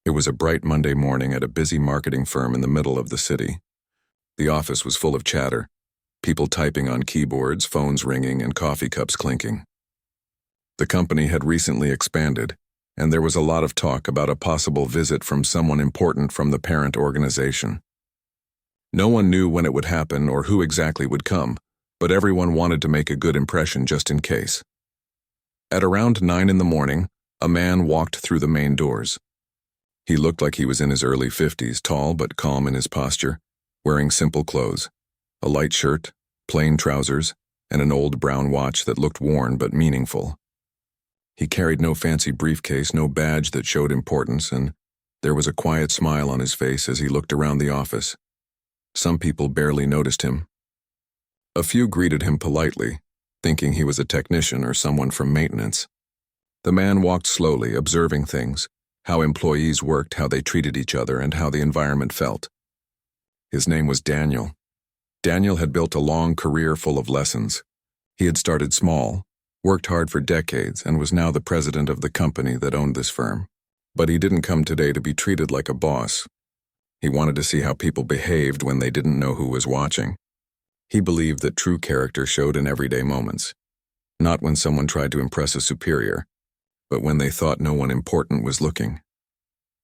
It was a bright Monday morning at a busy marketing firm in the middle of the city. The office was full of chatter, people typing on keyboards, phones ringing, and coffee cups clinking. The company had recently expanded, and there was a lot of talk about a possible visit from someone important from the parent organization. No one knew when it would happen or who exactly would come, but everyone wanted to make a good impression just in case. At around 9 in the morning, a man walked through the main doors. He looked like he was in his early 50s, tall but calm in his posture, wearing simple clothes, a light shirt, plain trousers, and an old brown watch that looked worn but meaningful. He carried no fancy briefcase, no badge that showed importance, and there was a quiet smile on his face as he looked around the office. Some people barely noticed him. A few greeted him politely, thinking he was a technician or someone from maintenance. The man walked slowly, observing things, how employees worked, how they treated each other, and how the environment felt. His name was Daniel. Daniel had built a long career full of lessons. He had started small, worked hard for decades, and was now the president of the company that owned this firm. But he didn't come today to be treated like a boss. He wanted to see how people behaved when they didn't know who was watching. He believed that true character showed in everyday moments, not when someone tried to impress a superior, but when they thought no one important was looking.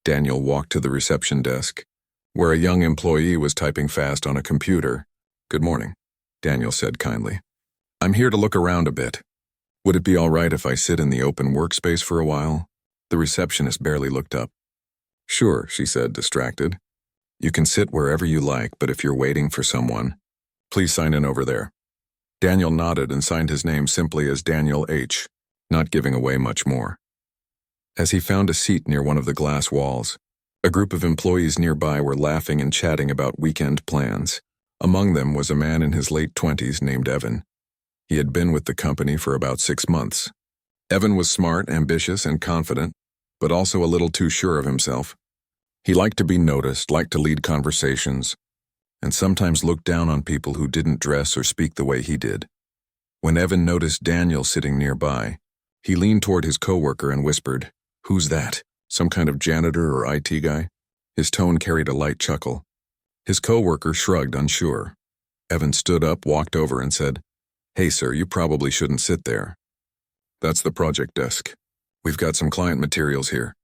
Daniel walked to the reception desk, where a young employee was typing fast on a computer. "Good morning," Daniel said kindly. "I'm here to look around a bit. Would it be all right if I sit in the open workspace for a while?" The receptionist barely looked up. "Sure," she said, distracted. "You can sit wherever you like, but if you're waiting for someone, please sign in over there." Daniel nodded and signed his name simply as Daniel H., not giving away much more. As he found a seat near one of the glass walls, a group of employees nearby were laughing and chatting about weekend plans. Among them was a man in his late 20s named Evan. He had been with the company for about 6 months. Evan was smart, ambitious, and confident, but also a little too sure of himself. He liked to be noticed, liked to lead conversations, and sometimes looked down on people who didn't dress or speak the way he did. When Evan noticed Daniel sitting nearby, he leaned toward his coworker and whispered, "Who's that? Some kind of janitor or IT guy?" His tone carried a light chuckle. His coworker shrugged, unsure. Evan stood up, walked over, and said, "Hey, sir, you probably shouldn't sit there. That's the project desk. We've got some client materials here."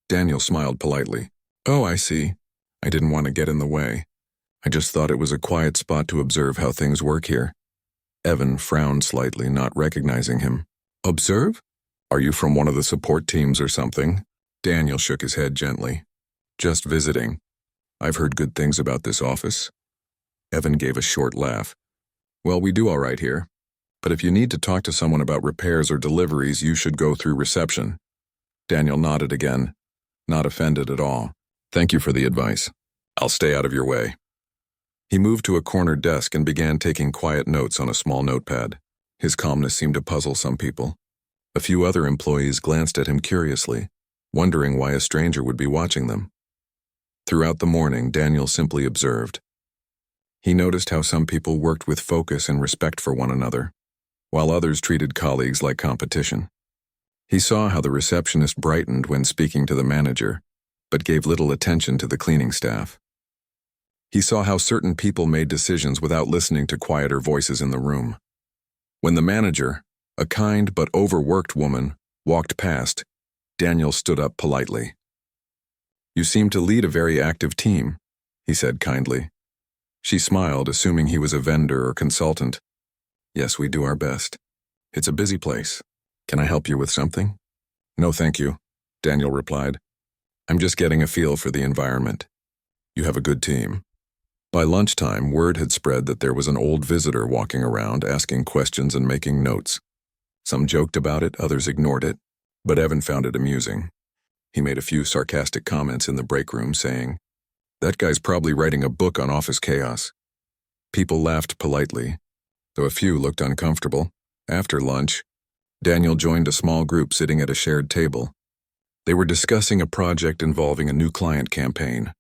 Daniel smiled politely. "Oh, I see. I didn't want to get in the way. I just thought it was a quiet spot to observe how things work here." Evan frowned slightly, not recognizing him. "Observe? Are you from one of the support teams or something?" Daniel shook his head gently. "Just visiting. I've heard good things about this office." Evan gave a short laugh. "Well, we do all right here. But if you need to talk to someone about repairs or deliveries, you should go through reception." Daniel nodded again, not offended at all. "Thank you for the advice. I'll stay out of your way." He moved to a corner desk and began taking quiet notes on a small notepad. His calmness seemed to puzzle some people. A few other employees glanced at him curiously, wondering why a stranger would be watching them. Throughout the morning, Daniel simply observed. He noticed how some people worked with focus and respect for one another, while others treated colleagues like competition. He saw how the receptionist brightened when speaking to the manager, but gave little attention to the cleaning staff. He saw how certain people made decisions without listening to quieter voices in the room. When the manager, a kind but overworked woman, walked past, Daniel stood up politely. "You seem to lead a very active team," he said kindly. She smiled, assuming he was a vendor or consultant. "Yes, we do our best. It's a busy place. Can I help you with something?" "No, thank you," Daniel replied. "I'm just getting a feel for the environment. You have a good team." By lunchtime, word had spread that there was an old visitor walking around, asking questions and making notes. Some joked about it, others ignored it, but Evan found it amusing. He made a few sarcastic comments in the break room, saying, "That guy's probably writing a book on office chaos." People laughed politely, though a few looked uncomfortable. After lunch, Daniel joined a small group sitting at a shared table. They were discussing a project involving a new client campaign.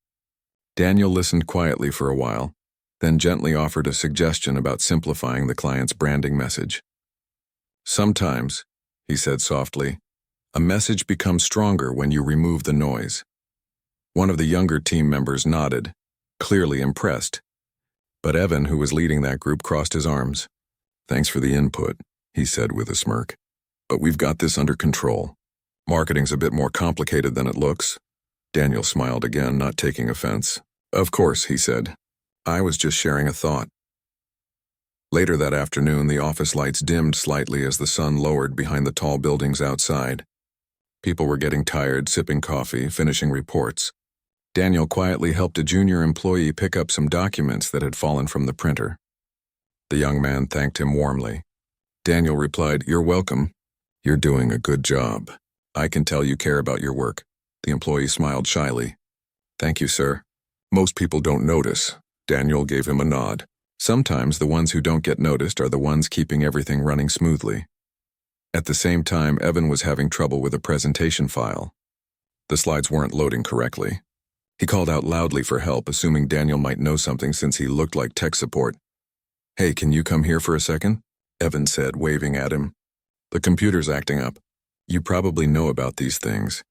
Daniel listened quietly for a while, then gently offered a suggestion about simplifying the client's branding message. "Sometimes," he said softly, "a message becomes stronger when you remove the noise." One of the younger team members nodded, clearly impressed. But Evan, who was leading that group, crossed his arms. "Thanks for the input," he said with a smirk. "But we've got this under control. Marketing's a bit more complicated than it looks." Daniel smiled again, not taking offense. "Of course," he said. "I was just sharing a thought." Later that afternoon, the office lights dimmed slightly as the sun lowered behind the tall buildings outside. People were getting tired, sipping coffee, finishing reports. Daniel quietly helped a junior employee pick up some documents that had fallen from the printer. The young man thanked him warmly. Daniel replied, "You're welcome. You're doing a good job. I can tell you care about your work." The employee smiled shyly. "Thank you, sir. Most people don't notice." Daniel gave him a nod. Sometimes the ones who don't get noticed are the ones keeping everything running smoothly. At the same time, Evan was having trouble with a presentation file. The slides weren't loading correctly. He called out loudly for help, assuming Daniel might know something since he looked like tech support. "Hey, can you come here for a second?" Evan said, waving at him. "The computer's acting up. You probably know about these things."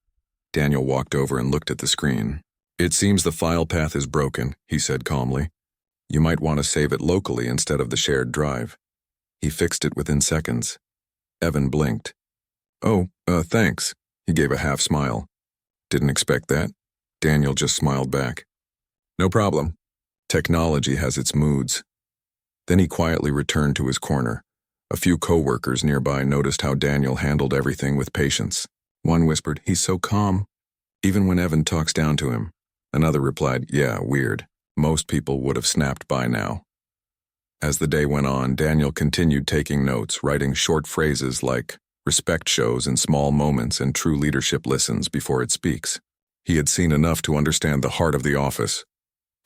Daniel walked over and looked at the screen. "It seems the file path is broken," he said calmly. "You might want to save it locally instead of the shared drive." He fixed it within seconds. Evan blinked. "Oh, thanks." He gave a half smile. "Didn't expect that." Daniel just smiled back. "No problem. Technology has its moods." Then he quietly returned to his corner. A few co-workers nearby noticed how Daniel handled everything with patience. One whispered, "He's so calm, even when Evan talks down to him." Another replied, "Yeah, weird. Most people would have snapped by now." As the day went on, Daniel continued taking notes, writing short phrases like, "Respect shows in small moments and true leadership listens before it speaks." He had seen enough to understand the heart of the office.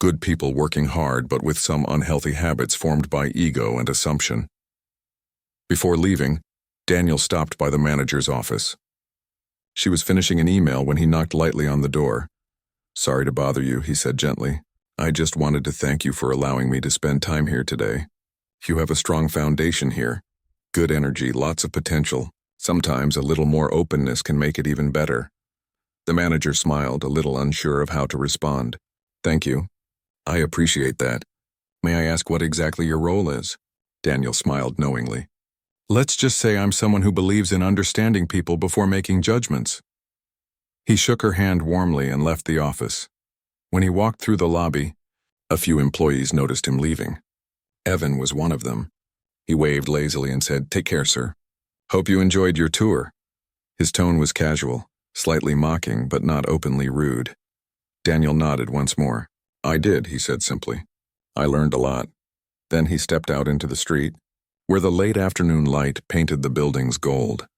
Good people working hard but with some unhealthy habits formed by ego and assumption. Before leaving, Daniel stopped by the manager's office. She was finishing an email when he knocked lightly on the door. "Sorry to bother you," he said gently. "I just wanted to thank you for allowing me to spend time here today. You have a strong foundation here. Good energy, lots of potential. Sometimes a little more openness can make it even better." The manager smiled, a little unsure of how to respond. "Thank you. I appreciate that. May I ask what exactly your role is?" Daniel smiled knowingly. "Let's just say I'm someone who believes in understanding people before making judgments." He shook her hand warmly and left the office. When he walked through the lobby, a few employees noticed him leaving. Evan was one of them. He waved lazily and said, "Take care, sir. Hope you enjoyed your tour." His tone was casual, slightly mocking, but not openly rude. Daniel nodded once more. "I did," he said simply. "I learned a lot." Then he stepped out into the street, where the late afternoon light painted the buildings gold.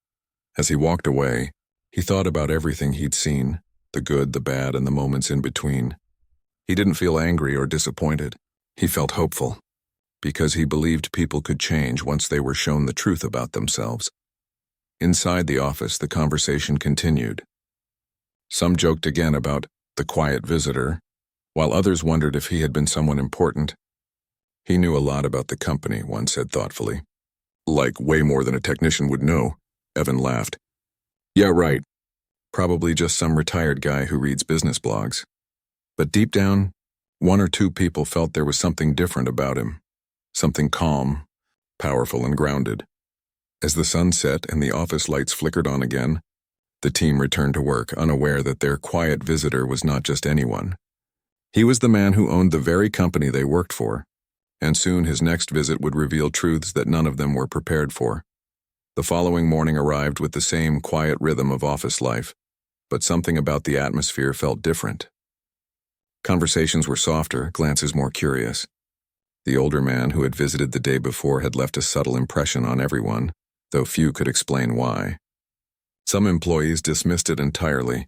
As he walked away, he thought about everything he'd seen, the good, the bad, and the moments in between. He didn't feel angry or disappointed. He felt hopeful, because he believed people could change once they were shown the truth about themselves. Inside the office, the conversation continued. Some joked again about the quiet visitor, while others wondered if he had been someone important. "He knew a lot about the company," one said thoughtfully. "Like way more than a technician would know," Evan laughed. "Yeah, right. Probably just some retired guy who reads business blogs." But deep down, one or two people felt there was something different about him. Something calm, powerful, and grounded. As the sun set and the office lights flickered on again, the team returned to work, unaware that their quiet visitor was not just anyone. He was the man who owned the very company they worked for, and soon his next visit would reveal truths that none of them were prepared for. The following morning arrived with the same quiet rhythm of office life, but something about the atmosphere felt different. Conversations were softer, glances more curious. The older man who had visited the day before had left a subtle impression on everyone, though few could explain why. Some employees dismissed it entirely,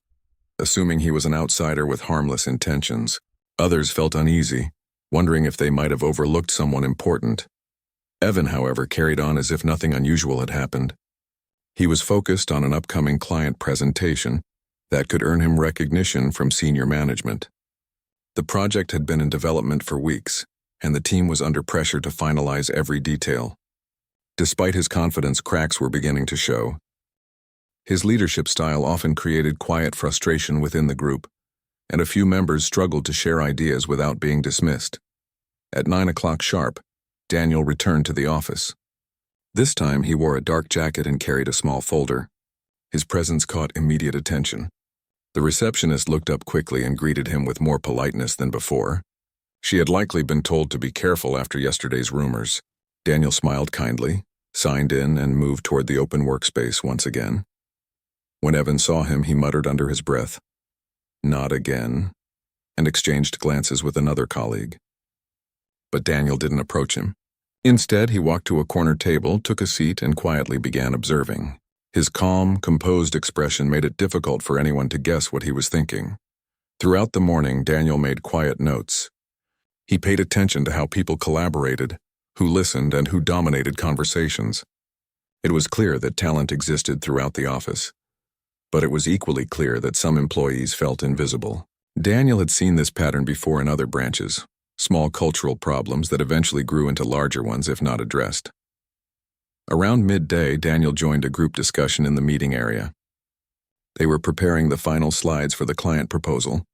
assuming he was an outsider with harmless intentions. Others felt uneasy, wondering if they might have overlooked someone important. Evan, however, carried on as if nothing unusual had happened. He was focused on an upcoming client presentation that could earn him recognition from senior management. The project had been in development for weeks, and the team was under pressure to finalize every detail. Despite his confidence, cracks were beginning to show. His leadership style often created quiet frustration within the group, and a few members struggled to share ideas without being dismissed. At 9 o'clock sharp, Daniel returned to the office. This time he wore a dark jacket and carried a small folder. His presence caught immediate attention. The receptionist looked up quickly and greeted him with more politeness than before. She had likely been told to be careful after yesterday's rumors. Daniel smiled kindly, signed in, and moved toward the open workspace once again. When Evan saw him, he muttered under his breath, "Not again," and exchanged glances with another colleague. But Daniel didn't approach him. Instead, he walked to a corner table, took a seat, and quietly began observing. His calm, composed expression made it difficult for anyone to guess what he was thinking. Throughout the morning, Daniel made quiet notes. He paid attention to how people collaborated, who listened, and who dominated conversations. It was clear that talent existed throughout the office, but it was equally clear that some employees felt invisible. Daniel had seen this pattern before in other branches, small cultural problems that eventually grew into larger ones if not addressed. Around midday, Daniel joined a group discussion in the meeting area. They were preparing the final slides for the client proposal.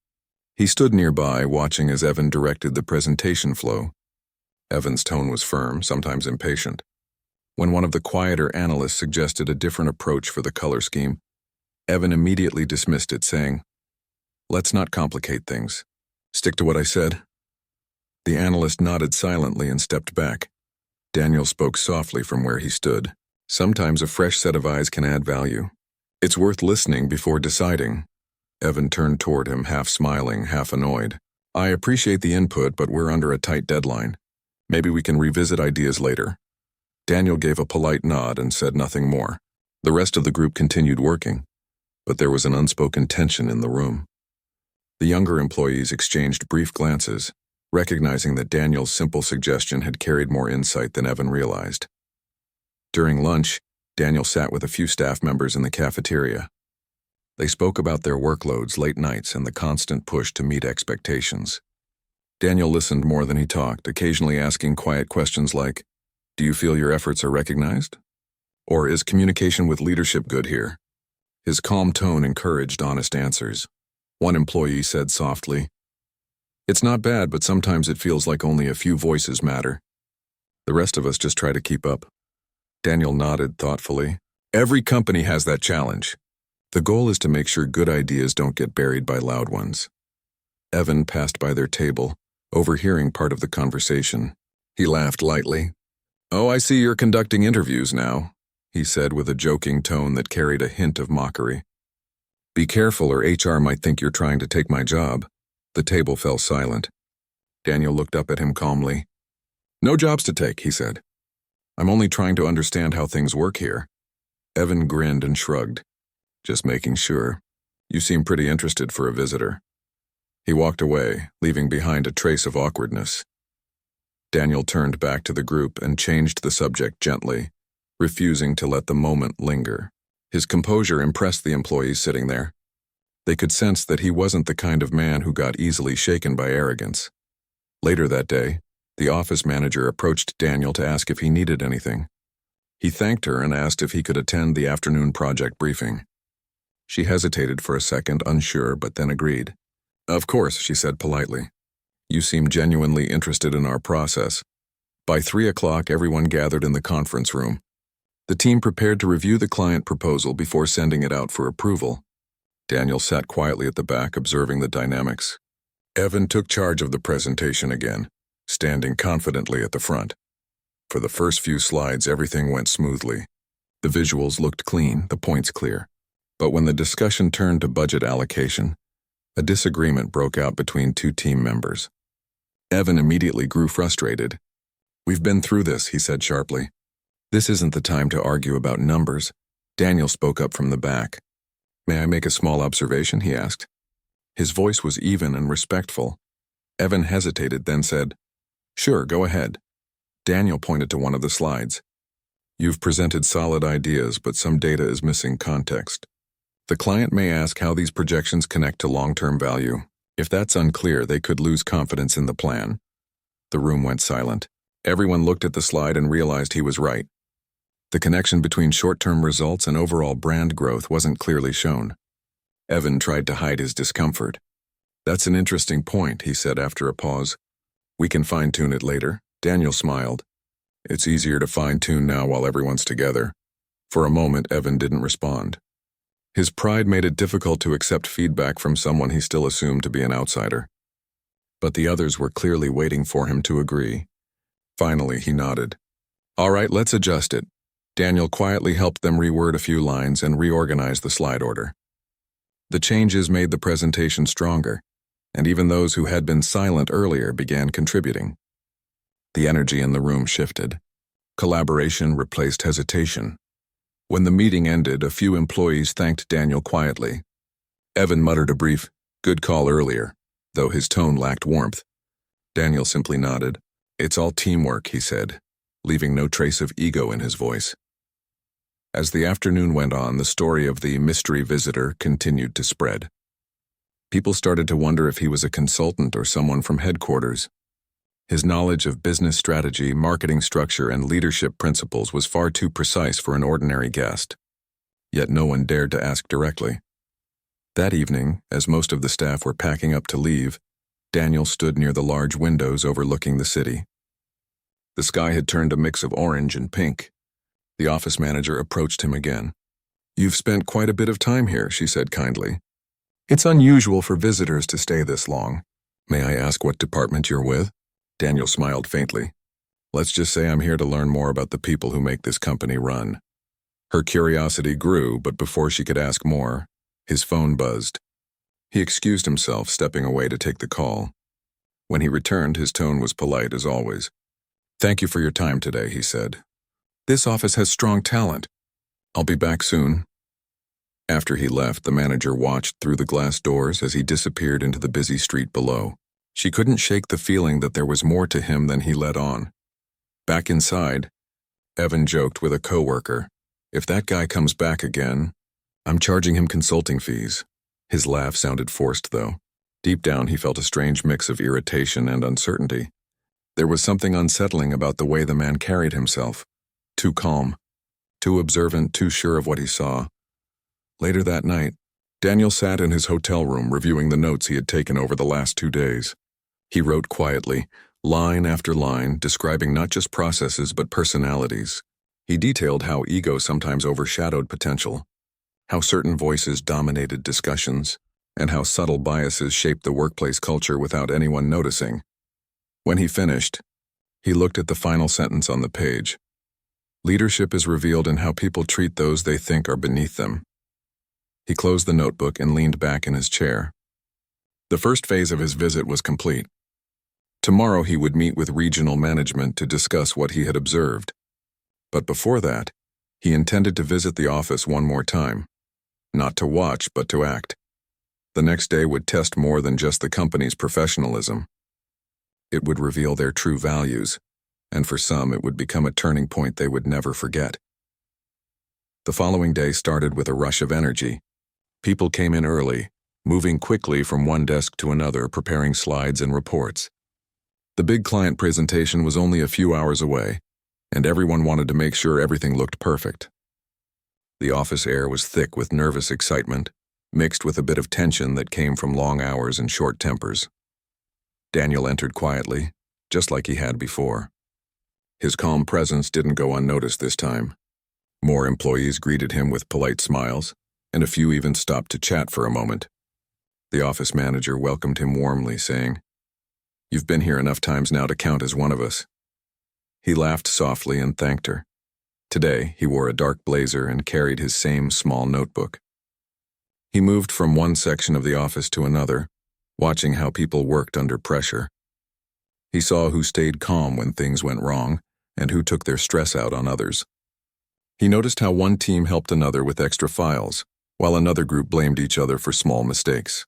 He stood nearby, watching as Evan directed the presentation flow. Evan's tone was firm, sometimes impatient. When one of the quieter analysts suggested a different approach for the color scheme, Evan immediately dismissed it, saying, "Let's not complicate things. Stick to what I said." The analyst nodded silently and stepped back. Daniel spoke softly from where he stood. "Sometimes a fresh set of eyes can add value. It's worth listening before deciding." Evan turned toward him, half smiling, half annoyed. "I appreciate the input, but we're under a tight deadline. Maybe we can revisit ideas later." Daniel gave a polite nod and said nothing more. The rest of the group continued working, but there was an unspoken tension in the room. The younger employees exchanged brief glances, recognizing that Daniel's simple suggestion had carried more insight than Evan realized. During lunch, Daniel sat with a few staff members in the cafeteria. They spoke about their workloads, late nights, and the constant push to meet expectations. Daniel listened more than he talked, occasionally asking quiet questions like, "Do you feel your efforts are recognized?" Or, "Is communication with leadership good here?" His calm tone encouraged honest answers. One employee said softly, "It's not bad, but sometimes it feels like only a few voices matter. The rest of us just try to keep up." Daniel nodded thoughtfully. "Every company has that challenge. The goal is to make sure good ideas don't get buried by loud ones." Evan passed by their table, overhearing part of the conversation. He laughed lightly. "Oh, I see you're conducting interviews now," he said with a joking tone that carried a hint of mockery. "Be careful or HR might think you're trying to take my job." The table fell silent. Daniel looked up at him calmly. "No jobs to take," he said. "I'm only trying to understand how things work here." Evan grinned and shrugged. "Just making sure. You seem pretty interested for a visitor." He walked away, leaving behind a trace of awkwardness. Daniel turned back to the group and changed the subject gently, refusing to let the moment linger. His composure impressed the employees sitting there. They could sense that he wasn't the kind of man who got easily shaken by arrogance. Later that day, the office manager approached Daniel to ask if he needed anything. He thanked her and asked if he could attend the afternoon project briefing. She hesitated for a second, unsure, but then agreed. "Of course," she said politely. "You seem genuinely interested in our process." By 3 o'clock, everyone gathered in the conference room. The team prepared to review the client proposal before sending it out for approval. Daniel sat quietly at the back, observing the dynamics. Evan took charge of the presentation again, standing confidently at the front. For the first few slides, everything went smoothly. The visuals looked clean, the points clear. But when the discussion turned to budget allocation, a disagreement broke out between two team members. Evan immediately grew frustrated. "We've been through this," he said sharply. "This isn't the time to argue about numbers." Daniel spoke up from the back. "May I make a small observation?" he asked. His voice was even and respectful. Evan hesitated, then said, "Sure, go ahead." Daniel pointed to one of the slides. "You've presented solid ideas, but some data is missing context. The client may ask how these projections connect to long-term value. If that's unclear, they could lose confidence in the plan." The room went silent. Everyone looked at the slide and realized he was right. The connection between short-term results and overall brand growth wasn't clearly shown. Evan tried to hide his discomfort. That's an interesting point, he said after a pause. We can fine-tune it later. Daniel smiled. It's easier to fine-tune now while everyone's together. For a moment, Evan didn't respond. His pride made it difficult to accept feedback from someone he still assumed to be an outsider. But the others were clearly waiting for him to agree. Finally, he nodded. All right, let's adjust it. Daniel quietly helped them reword a few lines and reorganize the slide order. The changes made the presentation stronger, and even those who had been silent earlier began contributing. The energy in the room shifted. Collaboration replaced hesitation. When the meeting ended, a few employees thanked Daniel quietly. Evan muttered a brief, "Good call" earlier, though his tone lacked warmth. Daniel simply nodded. It's all teamwork, he said, leaving no trace of ego in his voice. As the afternoon went on, the story of the mystery visitor continued to spread. People started to wonder if he was a consultant or someone from headquarters. His knowledge of business strategy, marketing structure, and leadership principles was far too precise for an ordinary guest. Yet no one dared to ask directly. That evening, as most of the staff were packing up to leave, Daniel stood near the large windows overlooking the city. The sky had turned a mix of orange and pink. The office manager approached him again. You've spent quite a bit of time here, she said kindly. It's unusual for visitors to stay this long. May I ask what department you're with? Daniel smiled faintly. Let's just say I'm here to learn more about the people who make this company run. Her curiosity grew, but before she could ask more, his phone buzzed. He excused himself, stepping away to take the call. When he returned, his tone was polite as always. Thank you for your time today, he said. This office has strong talent. I'll be back soon. After he left, the manager watched through the glass doors as he disappeared into the busy street below. She couldn't shake the feeling that there was more to him than he let on. Back inside, Evan joked with a coworker. If that guy comes back again, I'm charging him consulting fees. His laugh sounded forced, though. Deep down, he felt a strange mix of irritation and uncertainty. There was something unsettling about the way the man carried himself. Too calm, too observant, too sure of what he saw. Later that night, Daniel sat in his hotel room reviewing the notes he had taken over the last 2 days. He wrote quietly, line after line, describing not just processes but personalities. He detailed how ego sometimes overshadowed potential, how certain voices dominated discussions, and how subtle biases shaped the workplace culture without anyone noticing. When he finished, he looked at the final sentence on the page. Leadership is revealed in how people treat those they think are beneath them. He closed the notebook and leaned back in his chair. The first phase of his visit was complete. Tomorrow he would meet with regional management to discuss what he had observed. But before that, he intended to visit the office one more time. Not to watch, but to act. The next day would test more than just the company's professionalism. It would reveal their true values, and for some it would become a turning point they would never forget. The following day started with a rush of energy. People came in early, moving quickly from one desk to another, preparing slides and reports. The big client presentation was only a few hours away, and everyone wanted to make sure everything looked perfect. The office air was thick with nervous excitement, mixed with a bit of tension that came from long hours and short tempers. Daniel entered quietly, just like he had before. His calm presence didn't go unnoticed this time. More employees greeted him with polite smiles, and a few even stopped to chat for a moment. The office manager welcomed him warmly, saying, "You've been here enough times now to count as one of us." He laughed softly and thanked her. Today, he wore a dark blazer and carried his same small notebook. He moved from one section of the office to another, watching how people worked under pressure. He saw who stayed calm when things went wrong, and who took their stress out on others. He noticed how one team helped another with extra files, while another group blamed each other for small mistakes.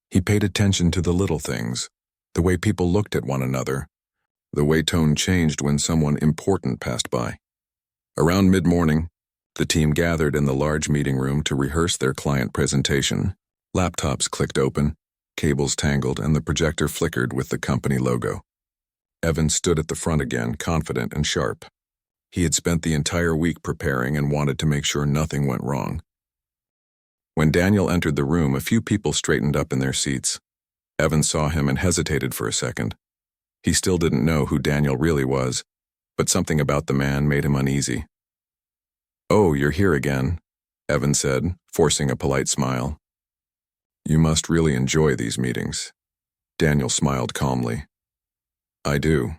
He paid attention to the little things, the way people looked at one another, the way tone changed when someone important passed by. Around mid-morning, the team gathered in the large meeting room to rehearse their client presentation. Laptops clicked open, cables tangled, and the projector flickered with the company logo. Evan stood at the front again, confident and sharp. He had spent the entire week preparing and wanted to make sure nothing went wrong. When Daniel entered the room, a few people straightened up in their seats. Evan saw him and hesitated for a second. He still didn't know who Daniel really was, but something about the man made him uneasy. "Oh, you're here again," Evan said, forcing a polite smile. "You must really enjoy these meetings." Daniel smiled calmly. "I do.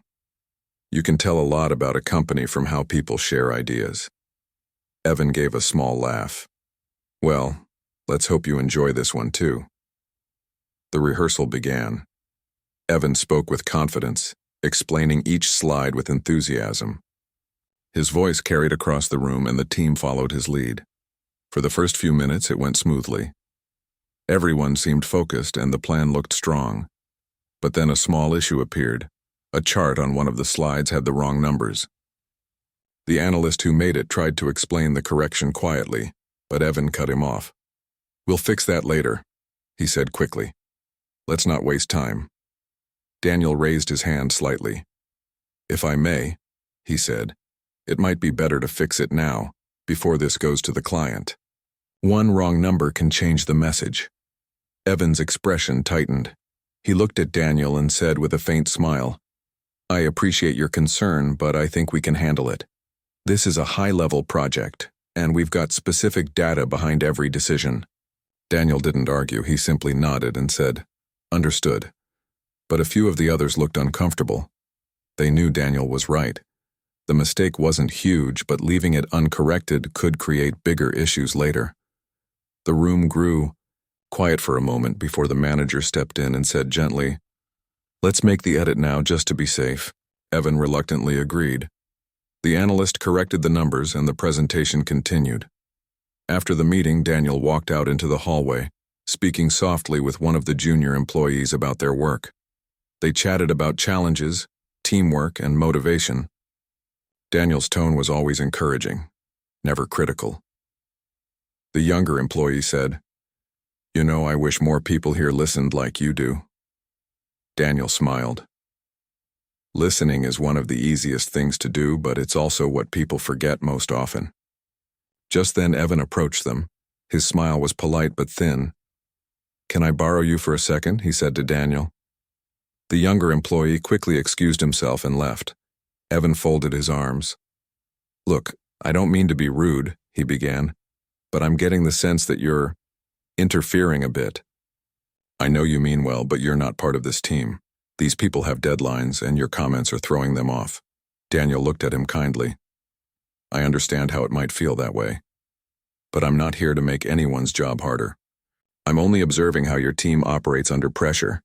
You can tell a lot about a company from how people share ideas." Evan gave a small laugh. "Well, let's hope you enjoy this one too." The rehearsal began. Evan spoke with confidence, explaining each slide with enthusiasm. His voice carried across the room and the team followed his lead. For the first few minutes, it went smoothly. Everyone seemed focused and the plan looked strong. But then a small issue appeared. A chart on one of the slides had the wrong numbers. The analyst who made it tried to explain the correction quietly, but Evan cut him off. "We'll fix that later," he said quickly. "Let's not waste time." Daniel raised his hand slightly. "If I may," he said, "it might be better to fix it now, before this goes to the client. One wrong number can change the message." Evan's expression tightened. He looked at Daniel and said with a faint smile, "I appreciate your concern, but I think we can handle it. This is a high-level project, and we've got specific data behind every decision." Daniel didn't argue, he simply nodded and said, "Understood." But a few of the others looked uncomfortable. They knew Daniel was right. The mistake wasn't huge, but leaving it uncorrected could create bigger issues later. The room grew quiet for a moment before the manager stepped in and said gently, "Let's make the edit now just to be safe." Evan reluctantly agreed. The analyst corrected the numbers and the presentation continued. After the meeting, Daniel walked out into the hallway, speaking softly with one of the junior employees about their work. They chatted about challenges, teamwork, and motivation. Daniel's tone was always encouraging, never critical. The younger employee said, "You know, I wish more people here listened like you do." Daniel smiled. Listening is one of the easiest things to do, but it's also what people forget most often. Just then Evan approached them. His smile was polite but thin. "Can I borrow you for a second?" he said to Daniel. The younger employee quickly excused himself and left. Evan folded his arms. "Look, I don't mean to be rude," he began, "but I'm getting the sense that you're interfering a bit. I know you mean well, but you're not part of this team. These people have deadlines, and your comments are throwing them off." Daniel looked at him kindly. "I understand how it might feel that way. But I'm not here to make anyone's job harder. I'm only observing how your team operates under pressure."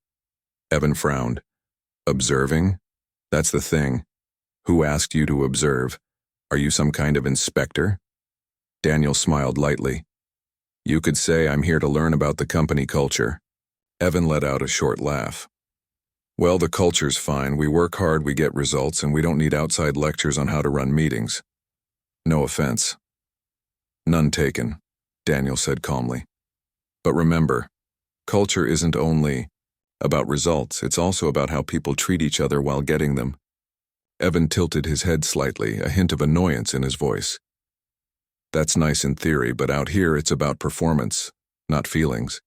Evan frowned. "Observing? That's the thing. Who asked you to observe? Are you some kind of inspector?" Daniel smiled lightly. "You could say I'm here to learn about the company culture." Evan let out a short laugh. "Well, the culture's fine. We work hard, we get results, and we don't need outside lectures on how to run meetings. No offense." "None taken," Daniel said calmly. "But remember, culture isn't only about results, it's also about how people treat each other while getting them." Evan tilted his head slightly, a hint of annoyance in his voice. "That's nice in theory, but out here it's about performance, not feelings."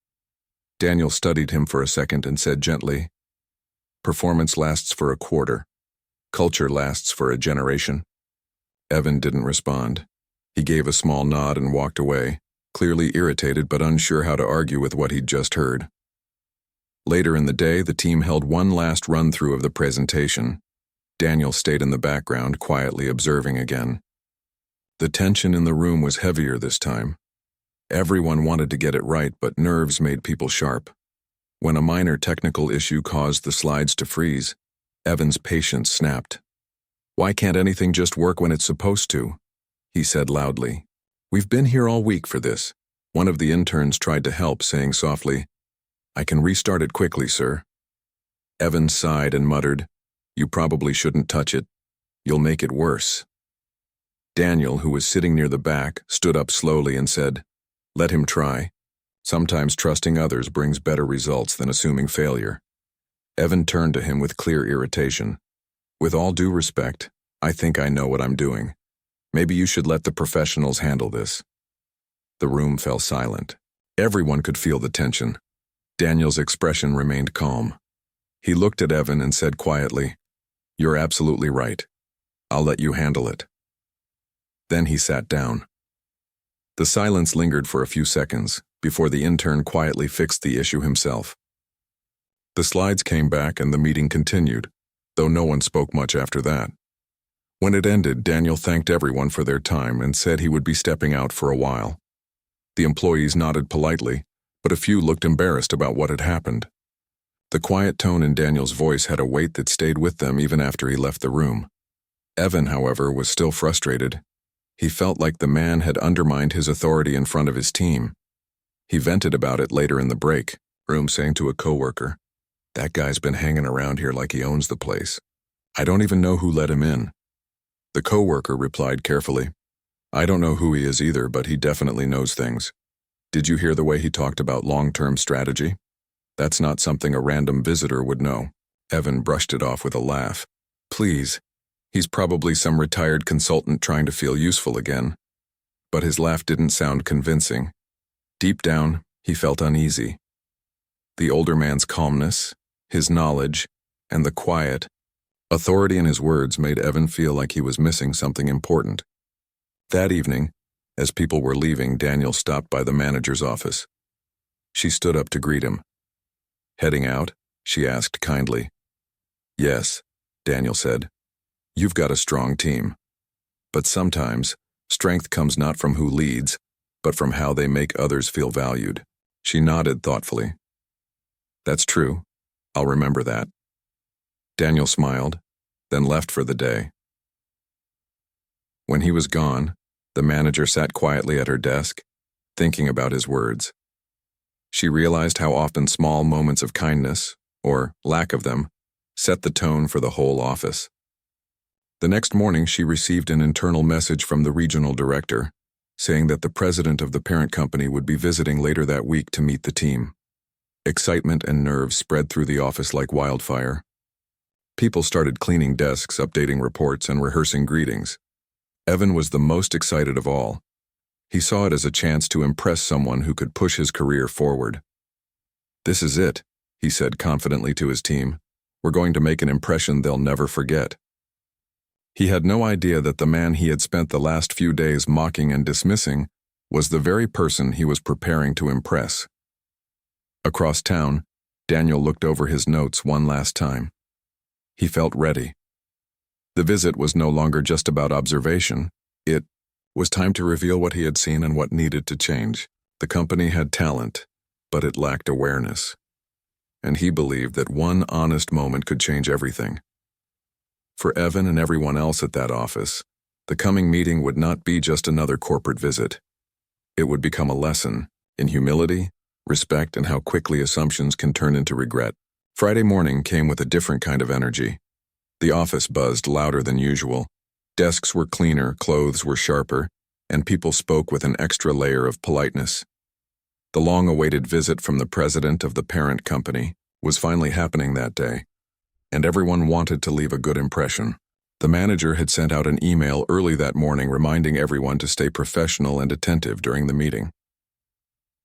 Daniel studied him for a second and said gently, "Performance lasts for a quarter. Culture lasts for a generation." Evan didn't respond. He gave a small nod and walked away, clearly irritated but unsure how to argue with what he'd just heard. Later in the day, the team held one last run-through of the presentation. Daniel stayed in the background, quietly observing again. The tension in the room was heavier this time. Everyone wanted to get it right, but nerves made people sharp. When a minor technical issue caused the slides to freeze, Evan's patience snapped. "Why can't anything just work when it's supposed to?" he said loudly. "We've been here all week for this." One of the interns tried to help, saying softly, "I can restart it quickly, sir." Evan sighed and muttered, "You probably shouldn't touch it. You'll make it worse." Daniel, who was sitting near the back, stood up slowly and said, "Let him try. Sometimes trusting others brings better results than assuming failure." Evan turned to him with clear irritation. "With all due respect, I think I know what I'm doing. Maybe you should let the professionals handle this." The room fell silent. Everyone could feel the tension. Daniel's expression remained calm. He looked at Evan and said quietly, "You're absolutely right. I'll let you handle it." Then he sat down. The silence lingered for a few seconds before the intern quietly fixed the issue himself. The slides came back and the meeting continued, though no one spoke much after that. When it ended, Daniel thanked everyone for their time and said he would be stepping out for a while. The employees nodded politely, but a few looked embarrassed about what had happened. The quiet tone in Daniel's voice had a weight that stayed with them even after he left the room. Evan, however, was still frustrated. He felt like the man had undermined his authority in front of his team. He vented about it later in the break room, saying to a coworker, "That guy's been hanging around here like he owns the place. I don't even know who let him in." The coworker replied carefully, "I don't know who he is either, but he definitely knows things. Did you hear the way he talked about long-term strategy? That's not something a random visitor would know." Evan brushed it off with a laugh. "Please, he's probably some retired consultant trying to feel useful again." But his laugh didn't sound convincing. Deep down, he felt uneasy. The older man's calmness, his knowledge, and the quiet authority in his words made Evan feel like he was missing something important. That evening, as people were leaving, Daniel stopped by the manager's office. She stood up to greet him. "Heading out?" she asked kindly. "Yes," Daniel said. "You've got a strong team. But sometimes, strength comes not from who leads, but from how they make others feel valued." She nodded thoughtfully. "That's true. I'll remember that." Daniel smiled, then left for the day. When he was gone, the manager sat quietly at her desk, thinking about his words. She realized how often small moments of kindness, or lack of them, set the tone for the whole office. The next morning, she received an internal message from the regional director, saying that the president of the parent company would be visiting later that week to meet the team. Excitement and nerves spread through the office like wildfire. People started cleaning desks, updating reports, and rehearsing greetings. Evan was the most excited of all. He saw it as a chance to impress someone who could push his career forward. "This is it," he said confidently to his team. "We're going to make an impression they'll never forget." He had no idea that the man he had spent the last few days mocking and dismissing was the very person he was preparing to impress. Across town, Daniel looked over his notes one last time. He felt ready. The visit was no longer just about observation. It was time to reveal what he had seen and what needed to change. The company had talent, but it lacked awareness. And he believed that one honest moment could change everything. For Evan and everyone else at that office, the coming meeting would not be just another corporate visit. It would become a lesson in humility, respect, and how quickly assumptions can turn into regret. Friday morning came with a different kind of energy. The office buzzed louder than usual. Desks were cleaner, clothes were sharper, and people spoke with an extra layer of politeness. The long-awaited visit from the president of the parent company was finally happening that day, and everyone wanted to leave a good impression. The manager had sent out an email early that morning reminding everyone to stay professional and attentive during the meeting.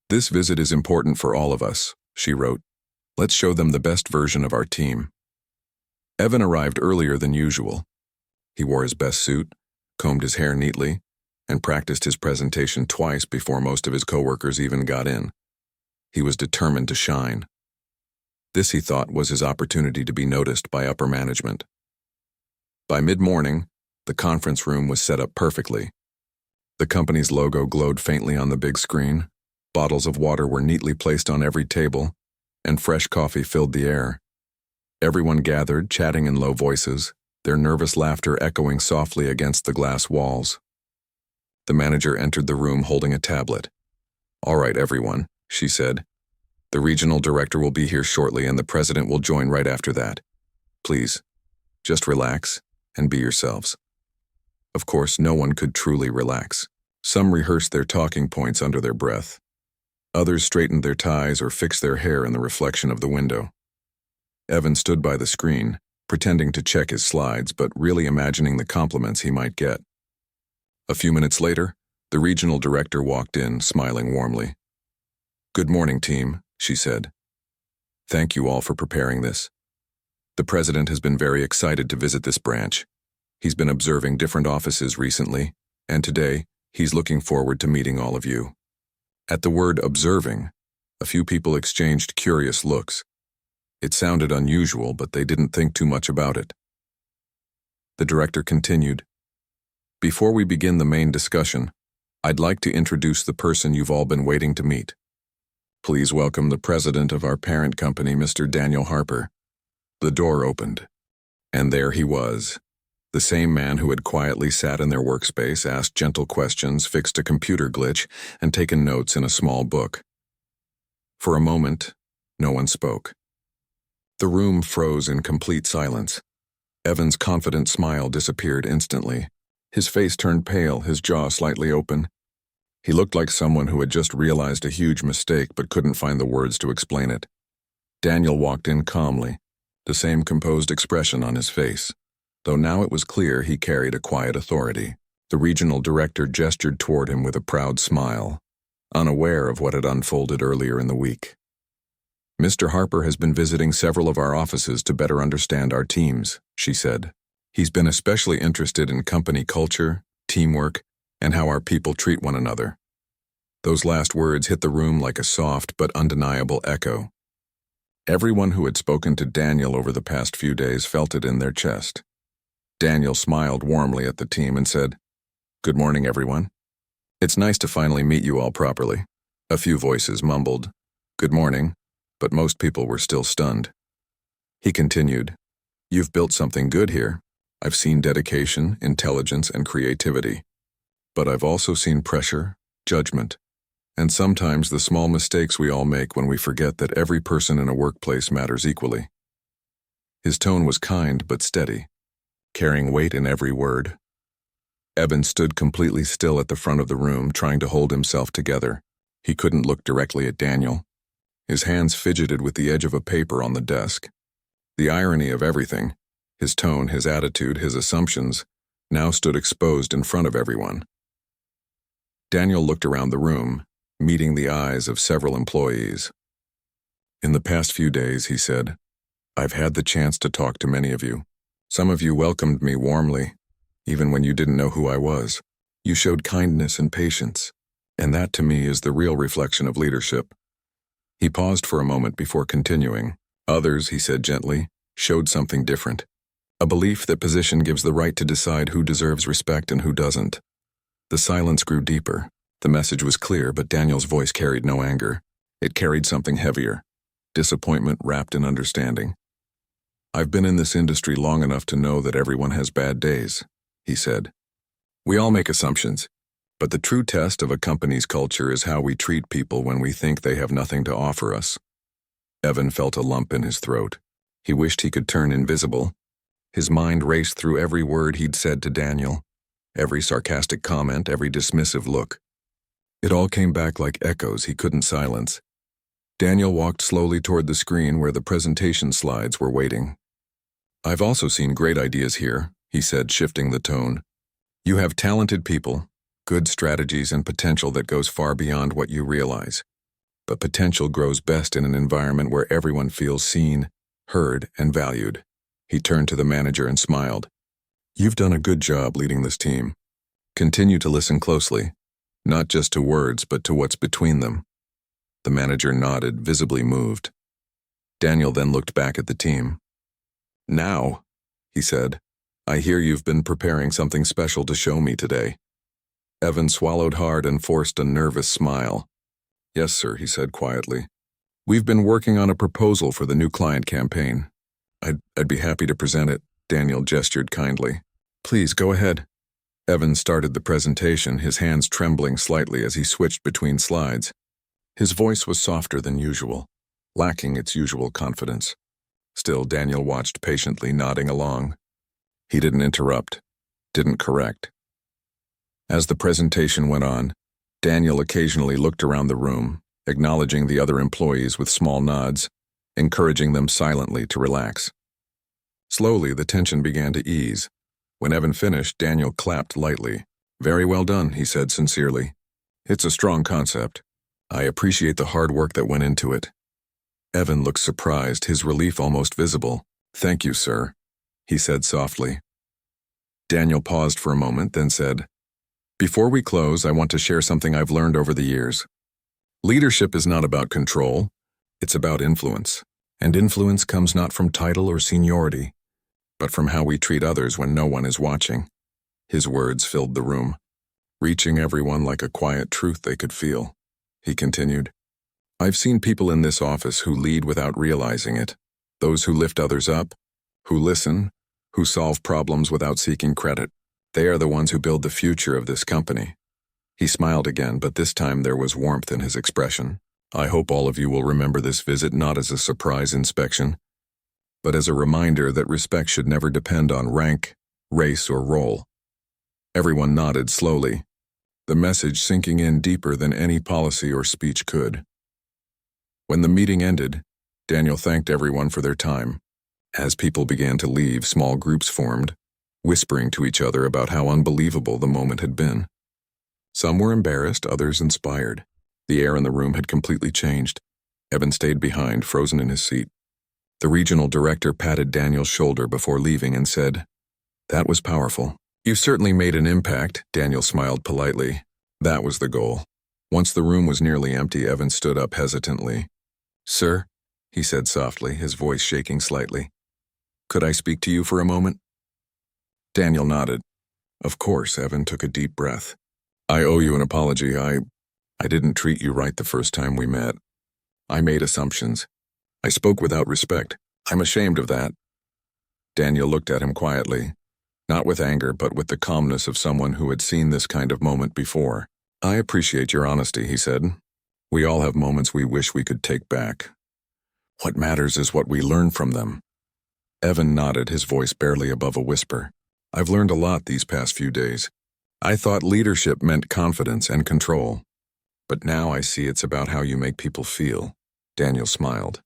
"This visit is important for all of us," she wrote. "Let's show them the best version of our team." Evan arrived earlier than usual. He wore his best suit, combed his hair neatly, and practiced his presentation twice before most of his coworkers even got in. He was determined to shine. This, he thought, was his opportunity to be noticed by upper management. By mid-morning, the conference room was set up perfectly. The company's logo glowed faintly on the big screen, bottles of water were neatly placed on every table, and fresh coffee filled the air. Everyone gathered, chatting in low voices, their nervous laughter echoing softly against the glass walls. The manager entered the room holding a tablet. "All right, everyone," she said. "The regional director will be here shortly and the president will join right after that. Please, just relax and be yourselves." Of course, no one could truly relax. Some rehearsed their talking points under their breath. Others straightened their ties or fixed their hair in the reflection of the window. Evan stood by the screen, pretending to check his slides, but really imagining the compliments he might get. A few minutes later, the regional director walked in, smiling warmly. "Good morning, team," she said. Thank you all for preparing this. The president has been very excited to visit this branch. He's been observing different offices recently, and today, he's looking forward to meeting all of you. At the word observing, a few people exchanged curious looks. It sounded unusual, but they didn't think too much about it. The director continued, "Before we begin the main discussion, I'd like to introduce the person you've all been waiting to meet. Please welcome the president of our parent company, Mr. Daniel Harper." The door opened, and there he was, the same man who had quietly sat in their workspace, asked gentle questions, fixed a computer glitch, and taken notes in a small book. For a moment, no one spoke. The room froze in complete silence. Evan's confident smile disappeared instantly. His face turned pale, his jaw slightly open. He looked like someone who had just realized a huge mistake but couldn't find the words to explain it. Daniel walked in calmly, the same composed expression on his face, though now it was clear he carried a quiet authority. The regional director gestured toward him with a proud smile, unaware of what had unfolded earlier in the week. "Mr. Harper has been visiting several of our offices to better understand our teams," she said. "He's been especially interested in company culture, teamwork, and how our people treat one another." Those last words hit the room like a soft but undeniable echo. Everyone who had spoken to Daniel over the past few days felt it in their chest. Daniel smiled warmly at the team and said, "Good morning, everyone. It's nice to finally meet you all properly." A few voices mumbled, "Good morning," but most people were still stunned. He continued, "You've built something good here. I've seen dedication, intelligence, and creativity. But I've also seen pressure, judgment, and sometimes the small mistakes we all make when we forget that every person in a workplace matters equally." His tone was kind but steady, carrying weight in every word. Evan stood completely still at the front of the room, trying to hold himself together. He couldn't look directly at Daniel. His hands fidgeted with the edge of a paper on the desk. The irony of everything, his tone, his attitude, his assumptions, now stood exposed in front of everyone. Daniel looked around the room, meeting the eyes of several employees. "In the past few days," he said, "I've had the chance to talk to many of you. Some of you welcomed me warmly, even when you didn't know who I was. You showed kindness and patience, and that to me is the real reflection of leadership." He paused for a moment before continuing. "Others," he said gently, "showed something different. A belief that position gives the right to decide who deserves respect and who doesn't." The silence grew deeper. The message was clear, but Daniel's voice carried no anger. It carried something heavier, disappointment wrapped in understanding. "I've been in this industry long enough to know that everyone has bad days," he said. "We all make assumptions, but the true test of a company's culture is how we treat people when we think they have nothing to offer us." Evan felt a lump in his throat. He wished he could turn invisible. His mind raced through every word he'd said to Daniel, every sarcastic comment, every dismissive look. It all came back like echoes he couldn't silence. Daniel walked slowly toward the screen where the presentation slides were waiting. "I've also seen great ideas here," he said, shifting the tone. "You have talented people, good strategies, and potential that goes far beyond what you realize. But potential grows best in an environment where everyone feels seen, heard, and valued." He turned to the manager and smiled. "You've done a good job leading this team. Continue to listen closely, not just to words, but to what's between them." The manager nodded, visibly moved. Daniel then looked back at the team. "Now," he said, "I hear you've been preparing something special to show me today." Evan swallowed hard and forced a nervous smile. "Yes, sir," he said quietly. "We've been working on a proposal for the new client campaign. I'd be happy to present it." Daniel gestured kindly. "Please, go ahead." Evan started the presentation, his hands trembling slightly as he switched between slides. His voice was softer than usual, lacking its usual confidence. Still, Daniel watched patiently, nodding along. He didn't interrupt, didn't correct. As the presentation went on, Daniel occasionally looked around the room, acknowledging the other employees with small nods, encouraging them silently to relax. Slowly, the tension began to ease. When Evan finished, Daniel clapped lightly. "Very well done," he said sincerely. "It's a strong concept. I appreciate the hard work that went into it." Evan looked surprised, his relief almost visible. "Thank you, sir," he said softly. Daniel paused for a moment, then said, "Before we close, I want to share something I've learned over the years. Leadership is not about control, it's about influence. And influence comes not from title or seniority, but from how we treat others when no one is watching." His words filled the room, reaching everyone like a quiet truth they could feel. He continued, "I've seen people in this office who lead without realizing it, those who lift others up, who listen, who solve problems without seeking credit. They are the ones who build the future of this company." He smiled again, but this time there was warmth in his expression. "I hope all of you will remember this visit not as a surprise inspection, but as a reminder that respect should never depend on rank, race, or role." Everyone nodded slowly, the message sinking in deeper than any policy or speech could. When the meeting ended, Daniel thanked everyone for their time. As people began to leave, small groups formed, whispering to each other about how unbelievable the moment had been. Some were embarrassed, others inspired. The air in the room had completely changed. Evan stayed behind, frozen in his seat. The regional director patted Daniel's shoulder before leaving and said, "That was powerful. You certainly made an impact." Daniel smiled politely. That was the goal. Once the room was nearly empty, Evan stood up hesitantly. "Sir," he said softly, his voice shaking slightly, "could I speak to you for a moment?" Daniel nodded. "Of course." Evan took a deep breath. "I owe you an apology. I didn't treat you right the first time we met. I made assumptions. I spoke without respect. I'm ashamed of that." Daniel looked at him quietly, not with anger, but with the calmness of someone who had seen this kind of moment before. "I appreciate your honesty," he said. "We all have moments we wish we could take back. What matters is what we learn from them." Evan nodded, his voice barely above a whisper. "I've learned a lot these past few days. I thought leadership meant confidence and control, but now I see it's about how you make people feel." Daniel smiled.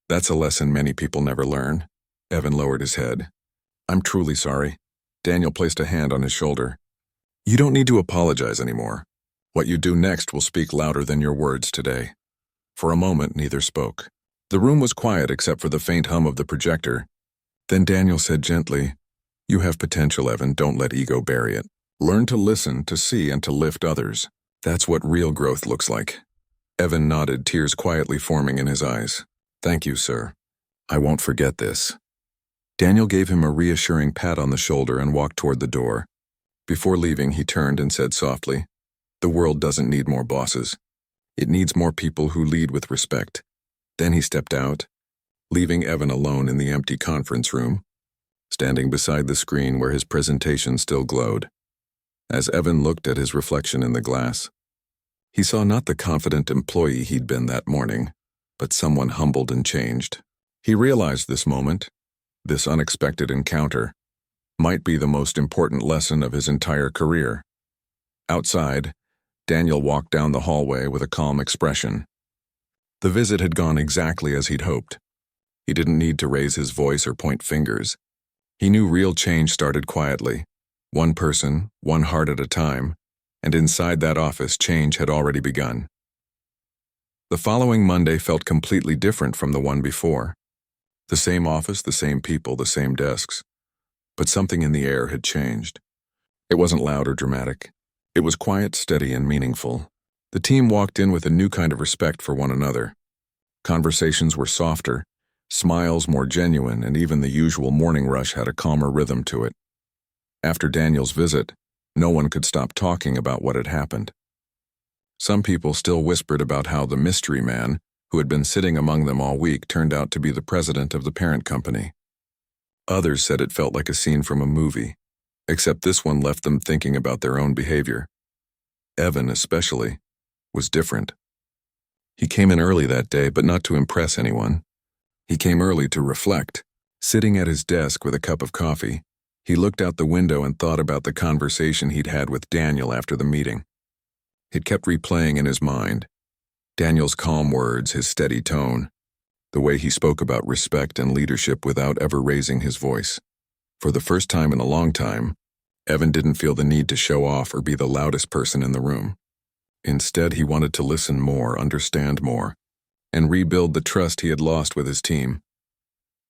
"That's a lesson many people never learn." Evan lowered his head. "I'm truly sorry." Daniel placed a hand on his shoulder. "You don't need to apologize anymore. What you do next will speak louder than your words today." For a moment, neither spoke. The room was quiet except for the faint hum of the projector. Then Daniel said gently, "You have potential, Evan. Don't let ego bury it. Learn to listen, to see, and to lift others. That's what real growth looks like." Evan nodded, tears quietly forming in his eyes. "Thank you, sir. I won't forget this." Daniel gave him a reassuring pat on the shoulder and walked toward the door. Before leaving, he turned and said softly, "The world doesn't need more bosses. It needs more people who lead with respect." Then he stepped out, leaving Evan alone in the empty conference room, standing beside the screen where his presentation still glowed. As Evan looked at his reflection in the glass, he saw not the confident employee he'd been that morning, but someone humbled and changed. He realized this moment, this unexpected encounter, might be the most important lesson of his entire career. Outside, Daniel walked down the hallway with a calm expression. The visit had gone exactly as he'd hoped. He didn't need to raise his voice or point fingers. He knew real change started quietly, one person, one heart at a time, and inside that office, change had already begun. The following Monday felt completely different from the one before. The same office, the same people, the same desks. But something in the air had changed. It wasn't loud or dramatic. It was quiet, steady, and meaningful. The team walked in with a new kind of respect for one another. Conversations were softer, smiles more genuine, and even the usual morning rush had a calmer rhythm to it. After Daniel's visit, no one could stop talking about what had happened. Some people still whispered about how the mystery man, who had been sitting among them all week, turned out to be the president of the parent company. Others said it felt like a scene from a movie, except this one left them thinking about their own behavior. Evan, especially, was different. He came in early that day, but not to impress anyone. He came early to reflect. Sitting at his desk with a cup of coffee, he looked out the window and thought about the conversation he'd had with Daniel after the meeting. It kept replaying in his mind. Daniel's calm words, his steady tone, the way he spoke about respect and leadership without ever raising his voice. For the first time in a long time, Evan didn't feel the need to show off or be the loudest person in the room. Instead, he wanted to listen more, understand more, and rebuild the trust he had lost with his team.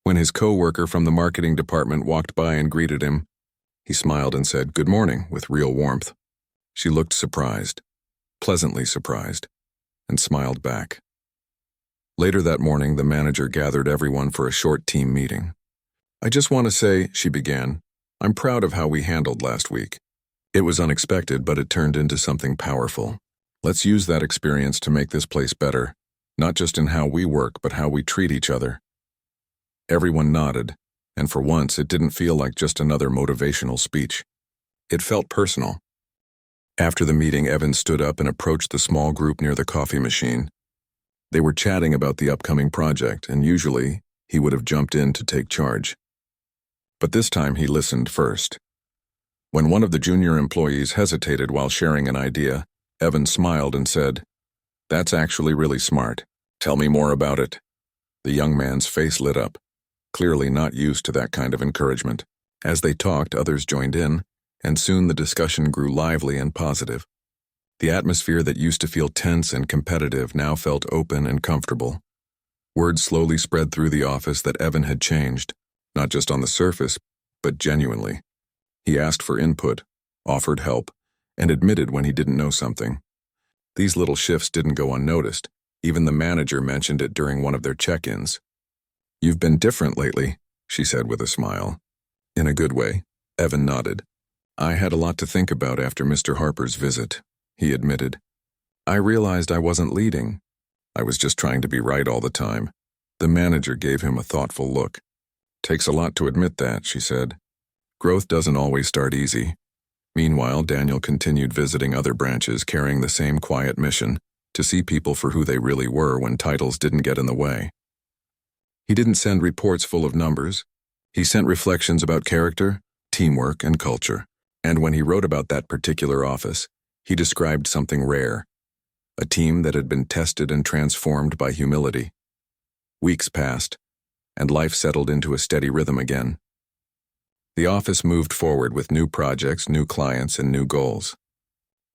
When his co-worker from the marketing department walked by and greeted him, he smiled and said, "Good morning," with real warmth. She looked surprised, pleasantly surprised, and smiled back. Later that morning, the manager gathered everyone for a short team meeting. "I just want to say," she began, "I'm proud of how we handled last week. It was unexpected, but it turned into something powerful. Let's use that experience to make this place better, not just in how we work, but how we treat each other." Everyone nodded, and for once it didn't feel like just another motivational speech. It felt personal. After the meeting, Evan stood up and approached the small group near the coffee machine. They were chatting about the upcoming project, and usually he would have jumped in to take charge. But this time he listened first. When one of the junior employees hesitated while sharing an idea, Evan smiled and said, "That's actually really smart. Tell me more about it." The young man's face lit up, clearly not used to that kind of encouragement. As they talked, others joined in, and soon the discussion grew lively and positive. The atmosphere that used to feel tense and competitive now felt open and comfortable. Word slowly spread through the office that Evan had changed, not just on the surface, but genuinely. He asked for input, offered help, and admitted when he didn't know something. These little shifts didn't go unnoticed. Even the manager mentioned it during one of their check-ins. "You've been different lately," she said with a smile. "In a good way," Evan nodded. "I had a lot to think about after Mr. Harper's visit," he admitted. "I realized I wasn't leading. I was just trying to be right all the time." The manager gave him a thoughtful look. "Takes a lot to admit that," she said. "Growth doesn't always start easy." Meanwhile, Daniel continued visiting other branches carrying the same quiet mission, to see people for who they really were when titles didn't get in the way. He didn't send reports full of numbers. He sent reflections about character, teamwork, and culture. And when he wrote about that particular office, he described something rare, a team that had been tested and transformed by humility. Weeks passed, and life settled into a steady rhythm again. The office moved forward with new projects, new clients, and new goals.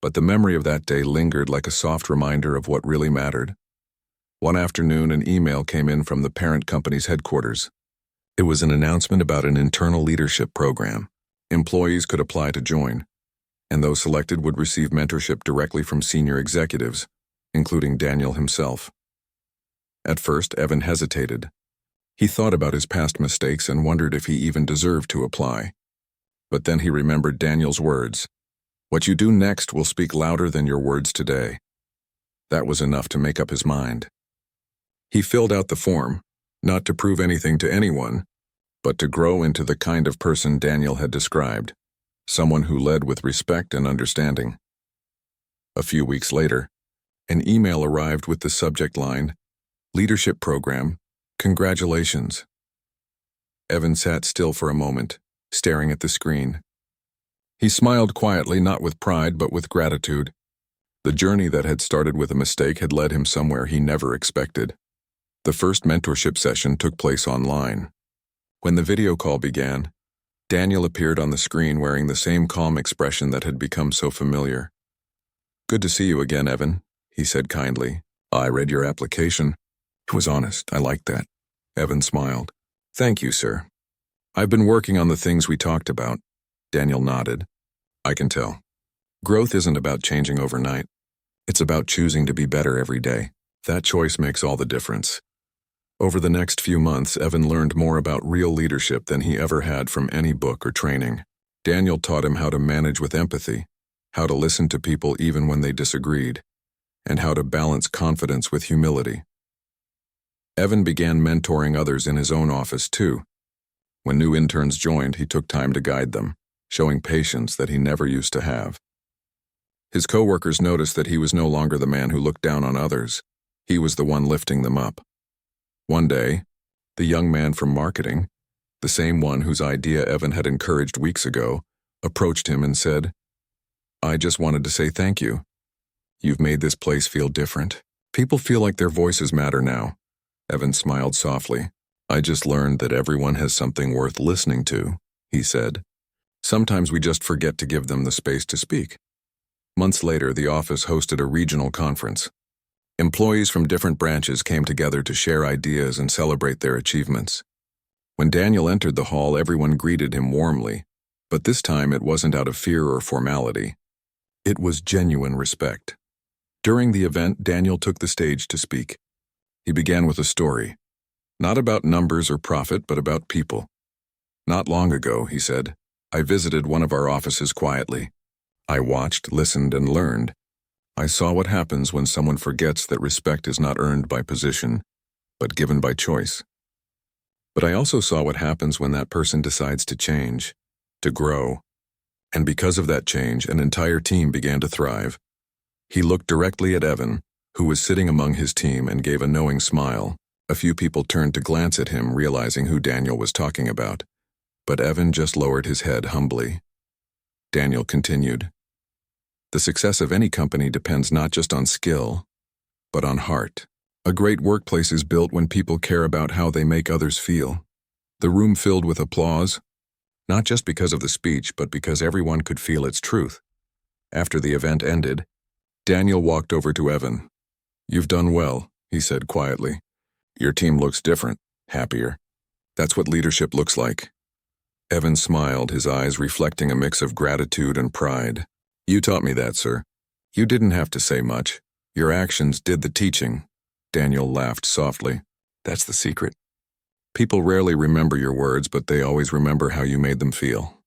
But the memory of that day lingered like a soft reminder of what really mattered. One afternoon, an email came in from the parent company's headquarters. It was an announcement about an internal leadership program. Employees could apply to join, and those selected would receive mentorship directly from senior executives, including Daniel himself. At first, Evan hesitated. He thought about his past mistakes and wondered if he even deserved to apply. But then he remembered Daniel's words, "What you do next will speak louder than your words today." That was enough to make up his mind. He filled out the form, not to prove anything to anyone, but to grow into the kind of person Daniel had described, someone who led with respect and understanding. A few weeks later, an email arrived with the subject line, "Leadership Program, Congratulations." Evan sat still for a moment, staring at the screen. He smiled quietly, not with pride, but with gratitude. The journey that had started with a mistake had led him somewhere he never expected. The first mentorship session took place online. When the video call began, Daniel appeared on the screen wearing the same calm expression that had become so familiar. "Good to see you again, Evan," he said kindly. "I read your application." It was honest. I liked that. Evan smiled. "Thank you, sir. I've been working on the things we talked about." Daniel nodded. "I can tell. Growth isn't about changing overnight. It's about choosing to be better every day. That choice makes all the difference." Over the next few months, Evan learned more about real leadership than he ever had from any book or training. Daniel taught him how to manage with empathy, how to listen to people even when they disagreed, and how to balance confidence with humility. Evan began mentoring others in his own office too. When new interns joined, he took time to guide them, showing patience that he never used to have. His coworkers noticed that he was no longer the man who looked down on others. He was the one lifting them up. One day, the young man from marketing, the same one whose idea Evan had encouraged weeks ago, approached him and said, "I just wanted to say thank you. You've made this place feel different. People feel like their voices matter now." Evan smiled softly. "I just learned that everyone has something worth listening to," he said. "Sometimes we just forget to give them the space to speak." Months later, the office hosted a regional conference. Employees from different branches came together to share ideas and celebrate their achievements. When Daniel entered the hall, everyone greeted him warmly, but this time it wasn't out of fear or formality. It was genuine respect. During the event, Daniel took the stage to speak. He began with a story, not about numbers or profit, but about people. "Not long ago," he said, "I visited one of our offices quietly. I watched, listened, and learned. I saw what happens when someone forgets that respect is not earned by position, but given by choice. But I also saw what happens when that person decides to change, to grow. And because of that change, an entire team began to thrive." He looked directly at Evan, who was sitting among his team, and gave a knowing smile. A few people turned to glance at him, realizing who Daniel was talking about. But Evan just lowered his head humbly. Daniel continued, "The success of any company depends not just on skill, but on heart. A great workplace is built when people care about how they make others feel." The room filled with applause, not just because of the speech, but because everyone could feel its truth. After the event ended, Daniel walked over to Evan. "You've done well," he said quietly. "Your team looks different, happier. That's what leadership looks like." Evan smiled, his eyes reflecting a mix of gratitude and pride. "You taught me that, sir. You didn't have to say much. Your actions did the teaching." Daniel laughed softly. "That's the secret. People rarely remember your words, but they always remember how you made them feel."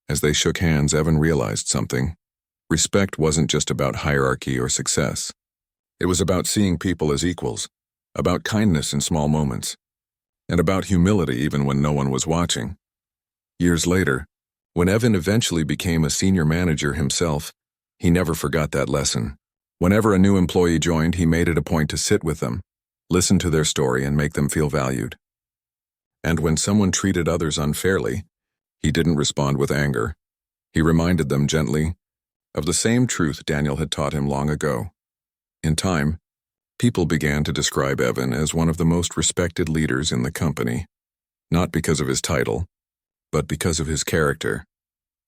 As they shook hands, Evan realized something. Respect wasn't just about hierarchy or success. It was about seeing people as equals, about kindness in small moments, and about humility even when no one was watching. Years later, when Evan eventually became a senior manager himself, he never forgot that lesson. Whenever a new employee joined, he made it a point to sit with them, listen to their story, and make them feel valued. And when someone treated others unfairly, he didn't respond with anger. He reminded them gently of the same truth Daniel had taught him long ago. In time, people began to describe Evan as one of the most respected leaders in the company, not because of his title, but because of his character.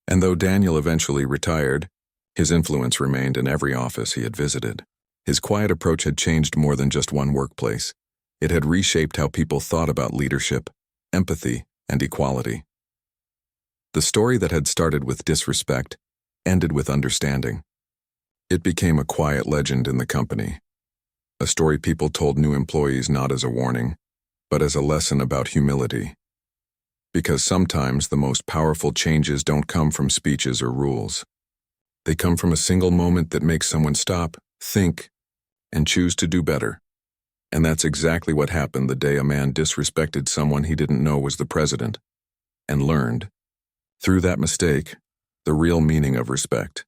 And though Daniel eventually retired, his influence remained in every office he had visited. His quiet approach had changed more than just one workplace. It had reshaped how people thought about leadership, empathy, and equality. The story that had started with disrespect ended with understanding. It became a quiet legend in the company, a story people told new employees not as a warning, but as a lesson about humility. Because sometimes the most powerful changes don't come from speeches or rules. They come from a single moment that makes someone stop, think, and choose to do better. And that's exactly what happened the day a man disrespected someone he didn't know was the president, and learned, through that mistake, the real meaning of respect.